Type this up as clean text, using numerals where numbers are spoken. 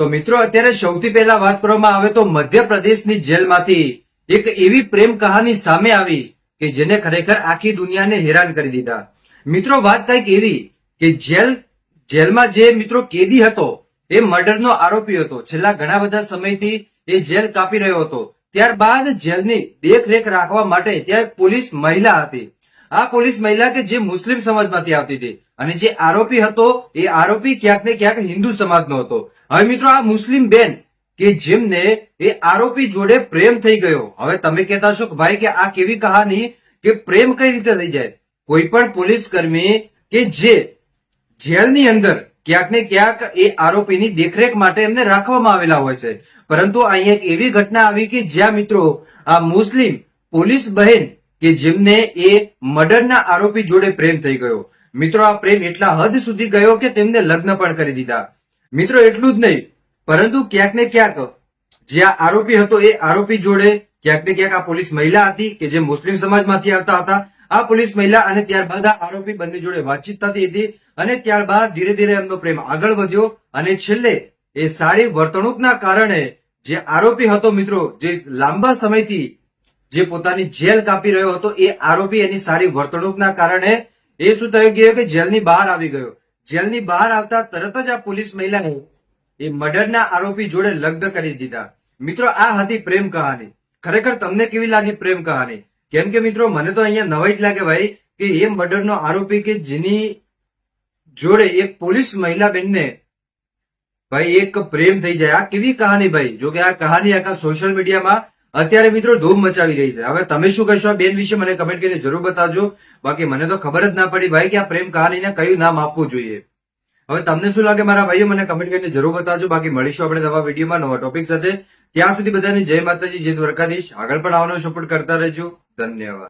તો મિત્રો અત્યારે સૌથી પહેલા વાત કરવામાં આવે તો મધ્યપ્રદેશની જેલમાંથી એક એવી પ્રેમ કહાની સામે આવી કે જેને ખરેખર આખી દુનિયાને હેરાન કરી દીધા. મિત્રો વાત કંઈક એવી કે જેલમાં જે મિત્રો કેદી હતો એ મર્ડરનો આરોપી હતો. છેલ્લા ઘણા બધા સમયથી એ જેલ કાપી રહ્યો હતો. ત્યારબાદ જેલની દેખરેખ રાખવા માટે ત્યાં એક પોલીસ મહિલા હતી. આ પોલીસ મહિલા કે જે મુસ્લિમ સમાજમાંથી આવતી હતી અને જે આરોપી હતો એ આરોપી ક્યાંક ને ક્યાંક હિન્દુ સમાજનો હતો. હવે મિત્રો આ મુસ્લિમ બેન કે જેમને એ આરોપી જોડે પ્રેમ થઈ ગયો. હવે તમે કહેતા છો કે ભાઈ કે આ કેવી કહાની કે પ્રેમ કઈ રીતે થઈ જાય. કોઈ પણ પોલીસ કર્મી કે જે જેલની અંદર ક્યાંક ને ક્યાંક એ આરોપીની દેખરેખ માટે એમને રાખવામાં આવેલા હોય છે. પરંતુ અહીંયા એક એવી ઘટના આવી કે જ્યાં મિત્રો આ મુસ્લિમ પોલીસ બહેન કે જેમને એ મર્ડરના આરોપી જોડે પ્રેમ થઈ ગયો. મિત્રો આ પ્રેમ એટલા હદ સુધી ગયો કે તેમને લગ્ન પણ કરી દીધા. મિત્રો એટલું જ નહીં પરંતુ ક્યાંક ને ક્યાંક જે આ આરોપી હતો એ આરોપી જોડે ક્યાંક ને ક્યાંક આ પોલીસ મહિલા હતી કે જે મુસ્લિમ સમાજમાંથી આવતા હતા. આ પોલીસ મહિલા અને ત્યારબાદ આ આરોપી બંને જોડે વાતચીત થતી હતી અને ત્યારબાદ ધીરે ધીરે એમનો પ્રેમ આગળ વધ્યો અને છેલ્લે એ સારી વર્તણૂકના કારણે જે આરોપી હતો મિત્રો જે લાંબા સમયથી જે પોતાની જેલ કાપી રહ્યો હતો એ આરોપી એની સારી વર્તણૂકના કારણે એ શું થઈ ગયું કે જેલની બહાર આવી ગયો. જેલની બહાર આવતા તરત જ આ પોલીસ મહિલાએ એ મર્ડરના આરોપી જોડે લગ્ન કરી દીધા. મિત્રો આ હતી પ્રેમ કહાની. ખરેખર તમને કેવી લાગી પ્રેમ કહાની? કેમ કે મિત્રો મને તો અહીંયા નવાઈ જ લાગે ભાઈ કે એ મર્ડરનો આરોપી કે જેની જોડે એક પોલીસ મહિલા બેનને ભાઈ એક પ્રેમ થઈ જાય. આ કેવી કહાની ભાઈ? જો કે આ કહાની આખા સોશિયલ મીડિયામાં અત્યારે મિત્રો ધૂમ મચાવી રહી છે. હવે તમે શું કહેશો આ બેન વિશે મને કમેન્ટ કરીને જરૂર બતાવજો. બાકી મને તો ખબર જ ના પડી ભાઈ કે આ પ્રેમ કહાનીને કયું નામ આપવું જોઈએ. હવે તમને શું લાગે મારા ભાઈઓ મને કમેન્ટ કરીને જરૂર બતાવજો. બાકી મળીશું આપણે નવા વિડીયોમાં નવા ટોપિક સાથે. ત્યાં સુધી બધાને જય માતાજી, જય દ્વારકાધીશ. આગળ પણ આવવાનો સપોર્ટ કરતા રહેજો. ધન્યવાદ.